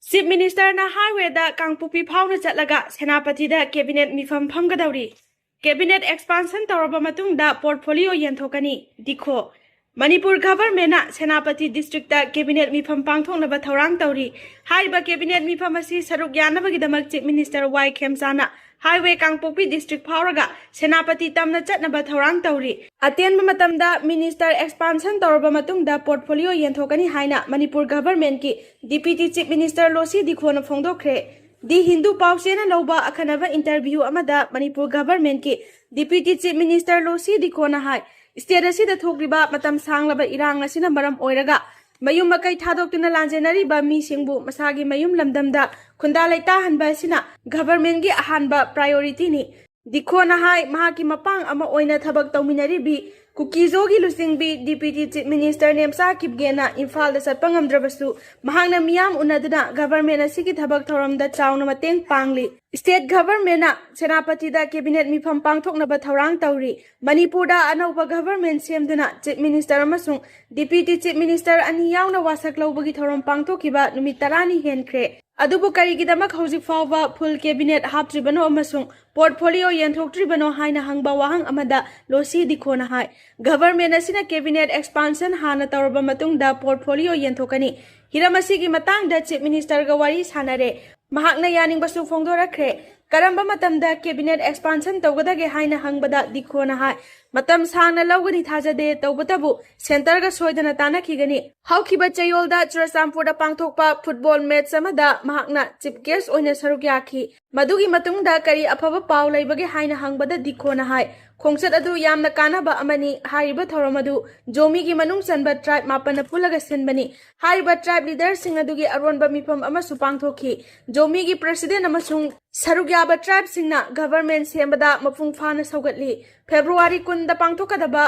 Chief Minister na highway da Kangpokpi Faona Chatlaga Senapati da Cabinet Mifam Phamgadauri. Cabinet expansion tawraba matungda portfolio yenthokani dikho. Manipur government na Senapati district da Cabinet Mifam pangthoknaba thawrang tawri. Haiba Cabinet Mifam asi saruk yanabagidamag Chief Minister Y Khemsana Highway Kangpokpi district phawraga Senapati tamna chatnaba thawrang tawri. Atenba matamda Minister expansion tawraba matungda portfolio yenthokani haina Manipur government ki Deputy Chief Minister Losi Dikhona phongdokre. Di Hindu Pausena Loba Akanava interview amada Manipur government ki Deputy Chief Minister Losi Dikhona hai. State asida thokriba matam sanglaba irang asina maram oiraga. Mayum makai thadoktina lanjenari ba mi singbu masagi mayum lamdamda khundalai tahanba asina government gi ahanba priority ni. Dikhona hai mahaki mapang ama oina thabak tawminari bi Kukizogi Lusingbi Deputy Chief Minister Nemsa Kipgena Infal da Satpangam Drabasu Mahangna Miyam Unaduna Government Asiki Thabak Thoram da Chawna Mateng Pangli State Government na Senapati da Cabinet Mifam Pangthokna ba Thawrang Tawri Manipur da Anauba Government Semduna Chief Minister amasung Deputy Chief Minister ani yauna wasak lawbagi thoram pangthokiba numit 10 henkre Adubu karigidamak hauzik fawba full cabinet haptribano amasung portfolio yenthoktribano haina hangba wahang amada losi dikhona hai government asina cabinet expansion hana tawraba matungda portfolio yenthokani hiramasigi matangda chief minister ga wari sanare mahakna yaningbasu phongdorakre karamba matamda cabinet expansion tawgadage haina hangbada dikhona hai matam sangna lawgani thajade tawbatabu center ga soidana tanakhigani haukiba chayolda churasampurda pangthokpa football match amada mahakna chief guest oina saruk yakhi madugi matungda kari afaba paw laibage haina hangbada dikhona hai khongchat adu yamna kanaba amani hariba thoramadu jomi gi manung chanba tribe mapana pulaga senbani hariba tribe leader sing adugi aronba mifam ama supang thokhi jomi gi president amasung sarugyaba tribe singna government sembada mapung phana saugatli February 10 da pangthokadaba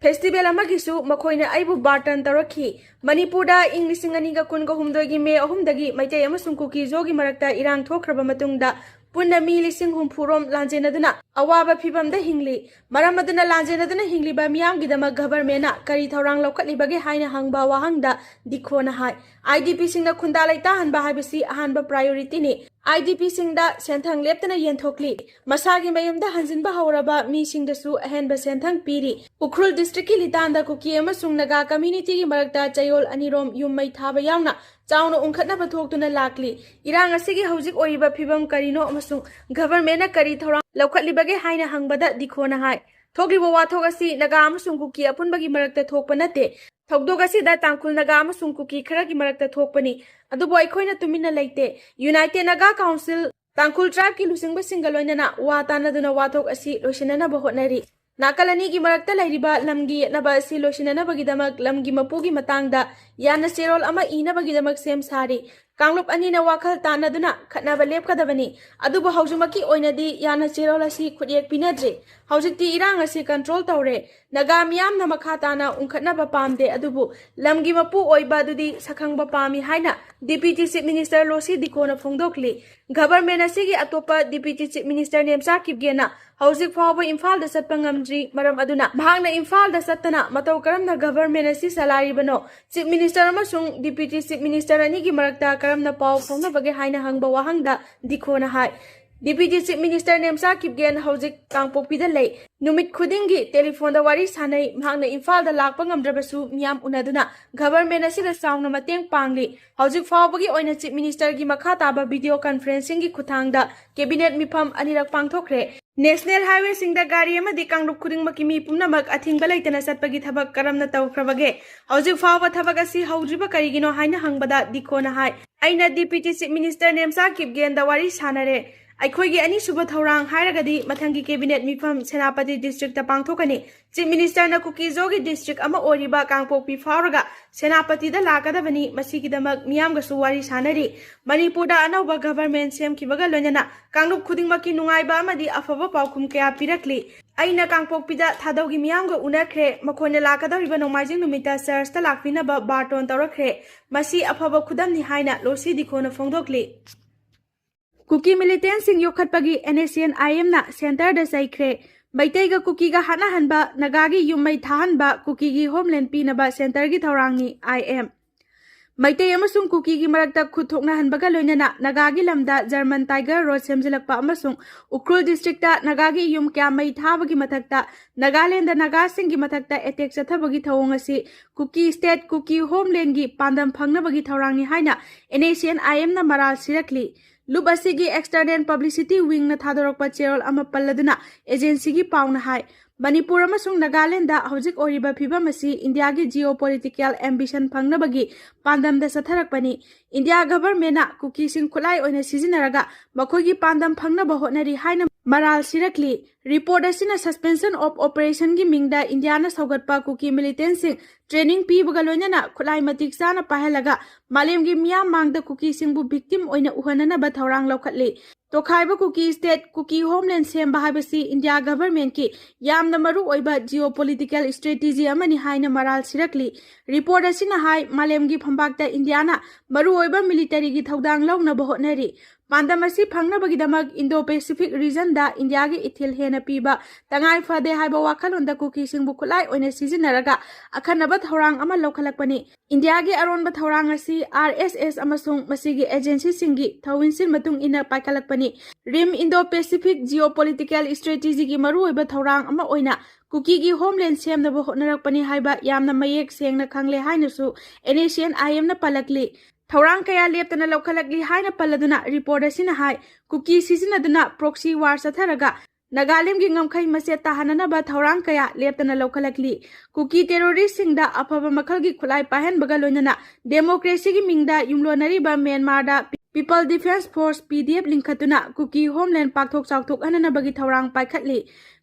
festival amagisu makoina aibu bartan tarakhi manipurda ing 2019 gi May 3 dagi maitai amasung kuki jogi marakta irang thokraba matungda punna mi lising humpurom lanjenaduna awaba phibamda hingli maramaduna lanjenaduna hingli ba miyam gidama government na kari thorang lokatli bage haina hangba wahangda dikhona hai IDP singna khundalai ta hanba habisi ahanba priority ni IDP singda senthang leptana yenthokli masagi mayumda hanjinba hawraba mi singdasu ahenba senthang piri Ukhrul district ki litanda kuki amasung naga community gi marakta chayol anirom yummai thaba yauna Chawna ungkhatna bathoktuna lakli irang asigi hojik oiba phibam karino amasung government na kari thorang laukhatlibage haina hangbada dikhona hai thoklibo wathok asi naga amasung kuki apunbagi marakta thokpa nate thokdog asi da tangkhul naga amasung kuki khara gi marakta thokpani adubo aikhoina tumina leite United Naga Council tangkhul tribe ki lusingba singaloina na watana duna wathok asi losinana ba hotnari Nakalani gi marakta lairiba lamgi naba asi losinana bagidamak lamgi mapugi matangda yana serol ama ina bagidamak sem sari Kanglup anina wakhal tanaduna khatnaba lepkadabani adubu haujumaki oinadi yana serol asi khudyek pinadre haujikti irang asi control tawre naga miyam na makha tana ungkhatnaba pamde adubu lamgi mapu oiba dudi sakhangba pami haina Deputy Chief Minister Losi Dikhona phongdokli government asigi atopa Deputy Chief Minister Nemsa Kipgena Haujik fawba Infal da satpa ngamdri maram aduna mahangna Infal da sattana mataw karamna government asi salary bano Chief Minister amasung Deputy Chief Minister ani gi marakta karamna paw phongna bage haina hangba wahangda dikhona hai Deputy Chief Minister Nemsa Kipgen Haujik Kangpokpi da lei numit khudingi telephone da wari sanai mahangna Infal da lakpa ngamdrabasu miyam unaduna government asida saungna mateng pangli Haujik fawbagi oina Chief Minister gi makha taba video conferencing gi khuthangda cabinet mifam anirak pangthokre National Highway singda gari amadi kanglup khudingmaki mi pumnamak athingba leitana satpagi thabak karamna tawkhrabage hojik fawba thabak asi hawdriba karigino haina hangbada dikhona hai aina Deputy Chief Minister Nemsa Kipgen da wari sanare Aikhoigi ani suba thorang hairagadi mathangi cabinet mifam Senapati district ta pangthokani Chief Minister na Kukizogi district ama oriba Kangpokpi fawraga Senapati da lakadabani masigidamak miyamga suwari sanari Manipur da anauba government semkibaga loinana kanglup khudingmaki nungaiba amadi afaba paukhum kaya pirakli aina Kangpokpi da thadawgi miyamga unakre makhona lakadariba nomaijing numita church ta lakpinaba barton tawrakre masi afaba khudamni haina Losi Dikhona phongdokli Kuki militant sing yokhatpagi NACN IM na center da saikre Baitaiga Kuki ga hana hanba nagagi yumai thahanba Kuki gi homeland pinaba center gi thawrangi IM Maitai amasung kuki gi marakta khuthokna hanbaga loinana Nagagi lamda German Tiger Road semjilakpa amasung Ukrul district ta Nagagi yum kya mai thabagi mathakta Nagaland da Naga singi mathakta attack chathabagi thawong asi kuki state kuki homeland gi pandam phangnabagi thawrangni haina NACN IM na maral sirakli Lub asigi external publicity wing na thadorokpa cherol ama palladuna agency gi pauna hai Manipur amasung Nagaland da hojik oriba phibam asi India gi geopolitical ambition phangnabagi pandam da satharakpani India government na kuki sing khulai oina sijinaraga makhoi gi pandam phangnaba hotnari haina maral sirakli report asina suspension of operation gi mingda India na saugatpa kuki militant sing training pibaga loinana khulai matik sana pahalaga malem gi miyam mangda kuki sing bu victim oina uhanana ba thawrang lokhatli Tokhaiba kuki state kuki homeland semba habasi India government ki yamna maru oiba geopolitical strategy amani haina maral sirakli report asina hai malemgi phambakta Indiana maru oiba military gi thodang lawna bahotnari pandamasi phangnabagi damak Indo Pacific region da India gi ithil hena piba tangai phade haiba wakhalonda kuki singbu khulai oina sijinaraga akhanaba thorang ama lokhalakpani India gi aronba thorang asi RSS amasung masigi agency singi thawinsin matung ina paikalakpani Rim Indo Pacific geopolitical strategy gi maru oiba thorang ama oina kuki gi homeland semnaba hotnarakpani haiba yamna mayek sengna khangle hainasu NACN IM na palakli Thorang kaya leptana lokhalakli haina palladuna report asina hai kuki sijinaduna proxy war satharaga Nagalim gi ngamkhai mase tahanana ba thorang kaya leptana lokhalakli kuki terrorist singda afaba makhal gi khulai pahen baga loinana democracy gi mingda yumlonari ba Myanmar da People Defense Force PDF linkhatuna kuki homeland pakthok chawthok anana bagi thorang paikhatli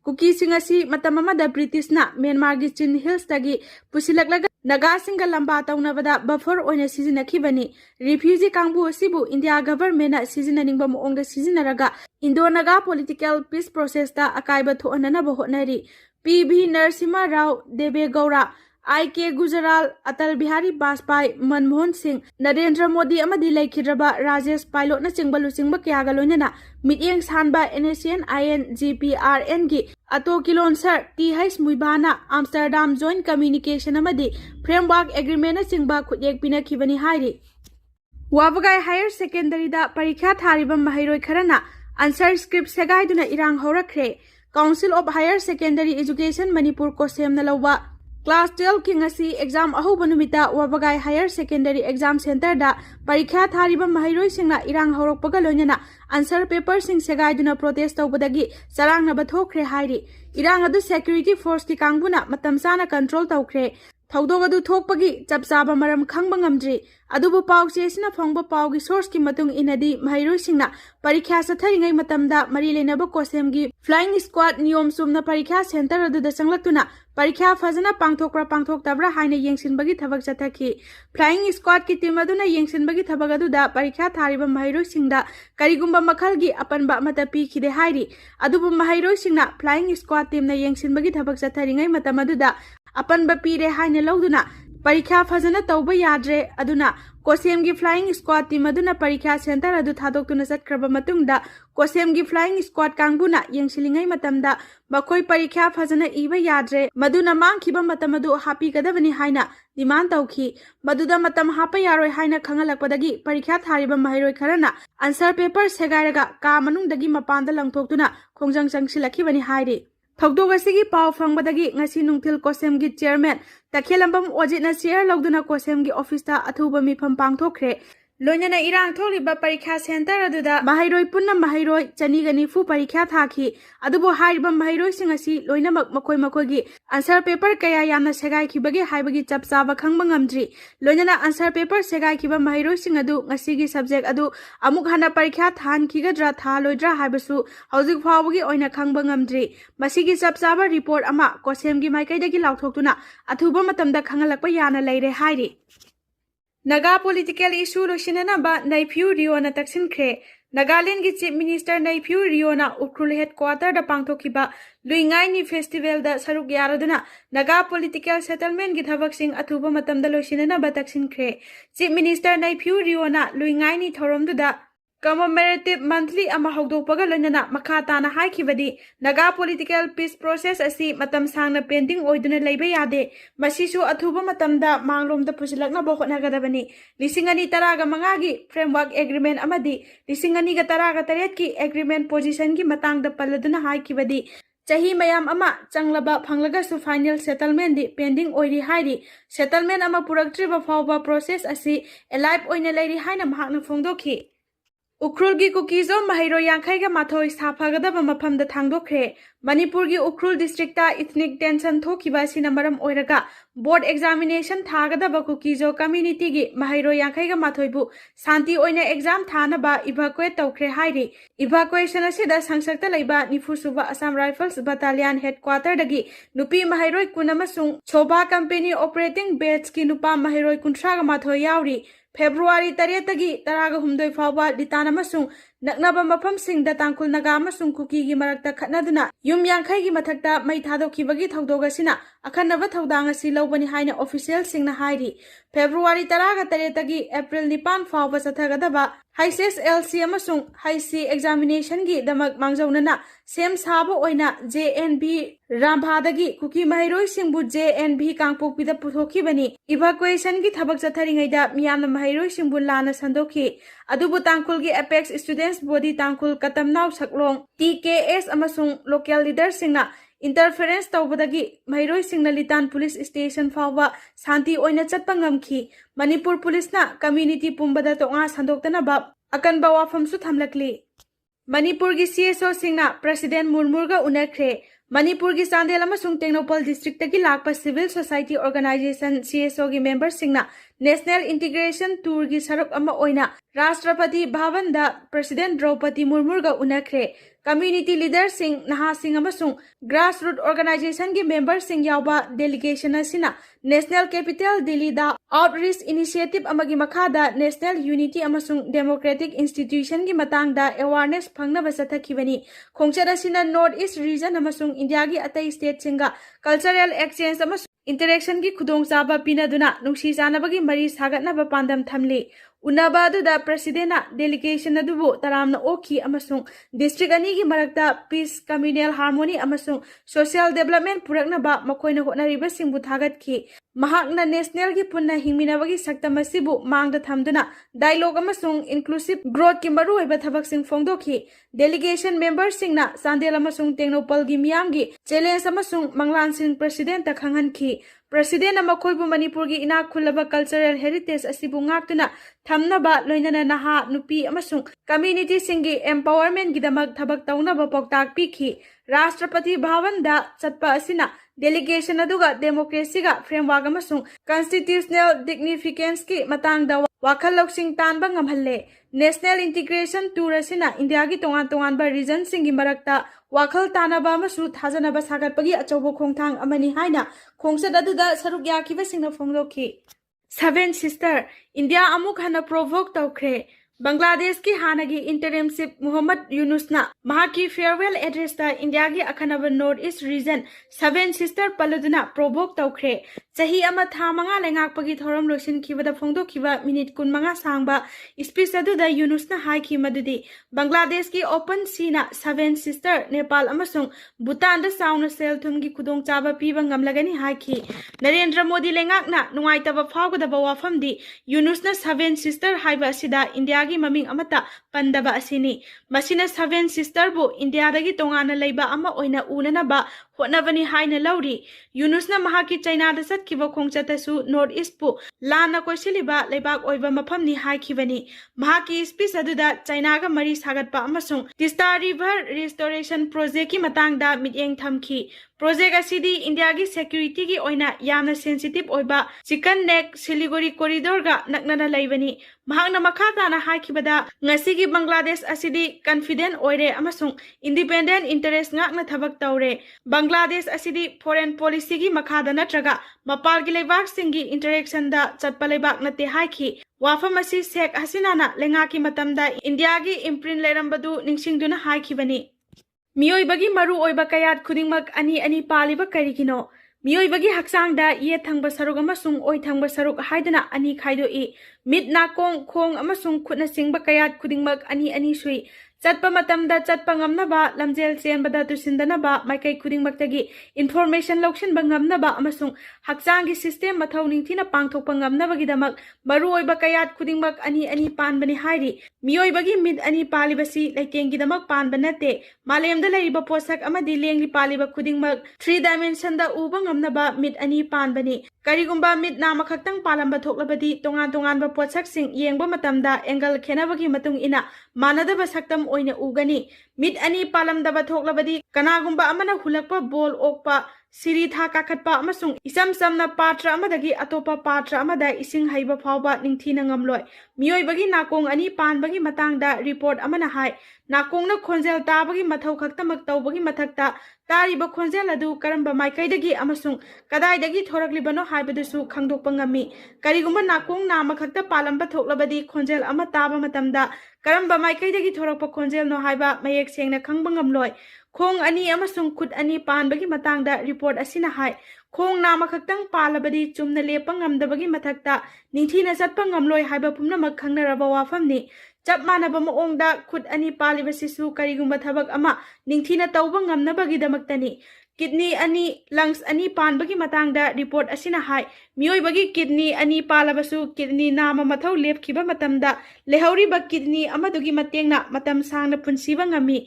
kuki singasi matamamada British na Myanmar gi Chin Hills tagi pusilaklaga Naga singa lamba taunabada buffer oina sizinakibani refugee kangbu asibu India government na sizinaningba moongda sizinaraga Indo Naga political peace process ta akaiba thoanana bahotnari PB Narasimha Rao Deve Gaura IK Gujaral Atal Bihari Bajpai Manmohan Singh Narendra Modi amadi laikhidraba Rajesh Pilot na chingbalu chingba kyaga loinana mityeng sanba NACN INGPRN gi ato kilon sir TH Muibana Amsterdam Joint Communication amadi framework agreement na chingba khudyek pina khibani hairi Wabagai Higher Secondary da parikha thariba mahairoi kharana answer script segaiduna irang horakre Council of Higher Secondary Education Manipur ko semna lawa Class 12 kingasi exam ahuba numita Wabagai Higher Secondary Exam Center da parikha thariba mahairoi singna irang horokpaga loinana answer paper sing segaiduna protest tawbadagi charangna bathokre hairi irang adu security force ki kangbuna matam sana control tawkre thawdog adu thokpagi chapchaba maram khangba ngamdri adubu pawche sina phangba pawgi source ki matung inadi mahairoi singna parikha satharingai matamda mari lenaba kosem gi flying squad niyom sumna parikha center adu da changlaktuna parikha fazana pangthoktabra haina yengsinbagi thabak chathaki flying squad ki team aduna yengsinbagi thabak adu da parikha thariba mahairoi singda karigumba makhalgi apanba mata pi khide hairi adubu mahairoi singna flying squad team na yengsinbagi thabak chatharingai matam adu da apanba pire haina lawduna parikha fazana tawba yadre aduna kosem gi flying squad team aduna parikha center adu thadoktuna satkraba matungda kosem gi flying squad kangbuna yengsilingai matamda bakoi parikha fazana iba yadre maduna mangkhiba matam adu happy kadabani haina demand tawki maduda matam hapa yaroi haina khangalakpadagi parikha thariba mahairoi kharana answer paper segairaga ka manungdagi mapanda langthoktuna khongjang changsilakibani hairi Thogdogasi pau fangbadagi ngasi nungthil kosem gi chairman takhelambam ojitna chair logduna kosem gi office ta athuba mifam pangthokre loinana irang tholiba parikha center aduda mahairoi punna mahairoi chanigani fu parikha thaki adubo haiba mahairoi singasi loinamak makoi gi answer paper kaya yamna segai khibagi haibagi chapchaba khangba ngamdri loinana answer paper segai khiba mahairoi singadu ngasi gi subject adu amuk hana parikha than khigadra tha loidra haibasu hojik phawagi oina khangba ngamdri masigi chapchaba report ama kosem gi maikaidagi lauthoktuna athuba matamda khangalakpa yana leire hairi Naga political issue losinana ba Naipiu Riona taksin kre Nagaland gi Chief Minister Naipiu Riona Ukrul headquarter da pangthokiba luingai ni festival da saruk yaraduna Naga political settlement gi thabak sing athuba matamda losinana ba taksin kre Chief Minister Naipiu Riona luingai ni thoromdu da commemorative monthly ama haudopaga loinana makha tana haikibadi naga political peace process asi matam sangna pending oiduna leiba yade masisu athuba matamda manglomda pusilakna ba hotnagadabani lisingani taraga mangagi framework agreement amadi lisingani ga taraga taret ki agreement position ki matangda palladuna haikibadi Chahi mayam ama changlaba phanglaga su final settlement di pending oiri hairi settlement ama puraktriba fawba process asi alive oina leiri haina mahakna phongdokhi Ukrul gi kukizo mahiro yankhai ga mathoi saphagadaba mafamda thangdokre Manipur gi Ukrul district ta ethnic tension thokiba sina maram oiraga board examination thagadaba kukizo community gi mahiro yankhai ga mathoi bu santi oina exam thana ba evacuate tawkre hairi evacuation asida sangsakta leiba nifusuba Assam Rifles Battalion headquarter dagi nupi mahiroi kunamasung choba company operating batch ki nupa mahiroi kunthra ga mathoi yauri February taretagi taraga humdoi fawba litana masung naknaba mafam singda tangkul naga masung kuki gi marakta khatnaduna yum yankhai gi mathakta mai thadokibagi thawdoga sina akhanaba thawdanga si lobani haina official singna hairi February taraga taretagi April nipan fawba sathagadaba HSS LC amasung HC examination gi damak mangjaunana sem sabo oina JNB Rambhadagi kuki mahiroi singbu JNB Kangpokpi da puthokibani evacuation gi thabak chatharingaida miyamna mahiroi singbu lana sandokhi adubu tangkul gi apex students body tangkul katamnaw saklong TKS amasung local leaders singna interference tawbadagi mahiroi singna litan police station fawba santi oina chatpa ngamkhi Manipur police na community pumbada tonga sandoktana ba akanba wafam su thamlakli Manipur gi CSO singna president Murmurga unakre Manipur gi Sandel amasung Technopal district tagi lakpa civil society organization CSO gi members singna national integration tour gi saruk ama oina Rashtrapati Bhavan da president Draupadi Murmurga unakre community leaders sing naha sing amasung grassroots organization gi members sing yawba delegation asina national capital Delhi da outreach initiative amagi makhada national unity amasung democratic institution gi matangda awareness phangna basathakibani khongchar asina north east region amasung india gi atai state singa cultural exchange amasung interaction gi khudong chaba pinaduna nungsi janabagi mari sagatna ba pandam thamli Unaba da president delegation adubu taramna oki amasung district ani gi marakta peace communal harmony amasung social development purakna ba makoina hotnariba singbu thagat ki mahakna national gi punna hingminabagi saktamasibu mangda thamduna dialogue amasung inclusive growth ki maru oiba thabak sing phongdokhi delegation members singna Sandel amasung Technopal gi miyam gi challenge amasung manglan sing president ta khangan ki President Amakoibu Manipur gi ina khulaba cultural heritage asibu ngaktuna thamnaba loinana naha nupi amasung community singi empowerment gidamak thabak taunaba poktak pikhi Rashtrapati Bhavan da chatpa asina delegation aduga democracy ga framework amasung constitutional significance ki matangda wakhal loksing tanba ngamhalle national integration tour asina India gi tongan ba region singi marakta wakhal tanaba masu thajanaba sagatpagi achobo khongthang amani haina khongsat aduda saruk yakiba singna phongdokhi Seven Sister India amuk hana provoke tawkre Bangladesh ki hanagi interimship Muhammad Yunusna mahaki farewell address ta India gi akhanaba North East region Seven Sister paluduna provoke tawkre chahi ama tha manga lengak pagi thoram losin khibada phongdokhiba minute kun manga sangba speech aduda Yunusna haiki madudi Bangladesh ki open sea na Seven Sister Nepal amasung Bhutan da sauna sel thum gi khudong chaba piba ngamlagani haiki Narendra Modi lengak na nungaitaba phawgada wafam di Yunusna Seven Sister haiba sida India maming amata pandaba asini masina Seven Sister bu India dagi tongana leiba ama oina unana ba hotnabani haina lauri Yunusna mahaki China da satkiba khongchatasu North East pu lana koisiliba leibak oiba mafam ni haikibani mahaki speech aduda China ga mari sagatpa amasung Tista River restoration project ki matangda mityeng thamki project asidi India gi security gi oina yamna sensitive oiba chicken neck Siliguri corridor ga naknana leibani mahakna makhata na haikibada ngasigi Bangladesh asidi confident oire amasung independent interest ngakna thabak tawre Bangladesh asidi foreign policy gi makhada natraga mapal gi leibak singi interaction da chatpa leibak nate haiki wafam asi Sheikh Hasina na lengaki matamda India gi imprint lerambadu ningsingduna haikibani Miyoibagi maru oiba kayat khudingmak ani paliba karigino Miyoibagi haksangda ye thangba saruk amasung oi thangba saruk haidana ani khaidoi Mit nakong khong amasung khutna singba kayat khudingmak ani sui. Chatpa matamda chatpa ngamnaba lamjel chenbada tusindanaba maikai khudingmaktagi information lokshin bangamnaba amasung hakchangi system mathau ningthina pangthokpa ngamnabagidamak maruoiba kayat khudingmak ani panbani hairi miyoibagi mit ani palibasi leitengidamak panba nate malemda laiba posak amadi lengli paliba khudingmak 3 dimension da uba ngamnaba mit ani panbani karigumba mit nama khaktang palamba thoklabadi tongan ba posak sing yengba matamda angle khenabagi matung ina manadaba saktam oina ugani mit ani palamdaba thoklabadi kanagumba amana hulakpa bol okpa siri tha kakhatpa amasung isam samna patra amadagi atopa patra amada ising haiba phawba ningthina ngamloi miyoibagi nakong ani panbagi matangda report amana hai nakongna khonjel tabagi mathau khaktamak tawbagi mathakta tariba khonjel adu karamba maikaidagi amasung kadaidagi thoraklibano haibadusu khangdokpa ngami karigumba nakong nama khakta palamba thoklabadi khonjel ama taba matamda karamba maikaidagi thorakpa khonjel no haiba mayek sengna khangba ngamloi khong ani amasung khut ani panbagi matangda report asina hai khong nama khaktang palabadi chumna lepa ngamdabagi mathakta ningthina chatpa ngamloi haiba pumnamak khangnaraba wafamni chap manaba maongda khut ani palibasisu karigumba thabak ama ningthina tawba ngamnabagi damaktani kidney ani lungs ani panbagi matangda report asina hai miyoibagi kidney ani palabasu kidney nama mathau lepkhiba matamda lehauri ba kidney amadugi matengna matam sangna punsiba ngami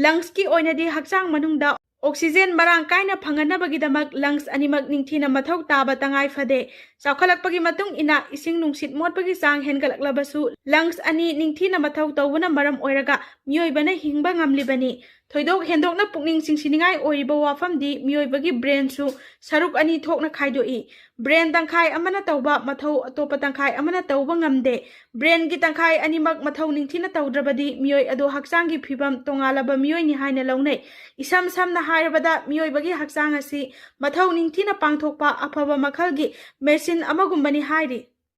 lungs ki oinadi hakchang manungda oxygen marang kaina phanganabagi damak lungs animak ningthina mathau taba tangai phade chakhalakpagi matung ina ising nungsit motpagi sang hengalaklabasu lungs ani ningthina mathau tawuna maram oiraga miyoibana hingba ngamlibani thoidok hendokna pukning singsiningai oiriba wafamdi miyoibagi brain su saruk ani thokna khaidoi brain tangkhai amana tawba mathau atopa tangkhai amana tawba ngamde brain gi tangkhai animak mathau ningthina tawdrabadi miyoi ado hakchangi phibam tongalaba miyoi ni haina launai isam samna hairabada miyoibagi hakchang asi mathau ningthina pangthokpa afaba makhalgi machine amagumbani hairi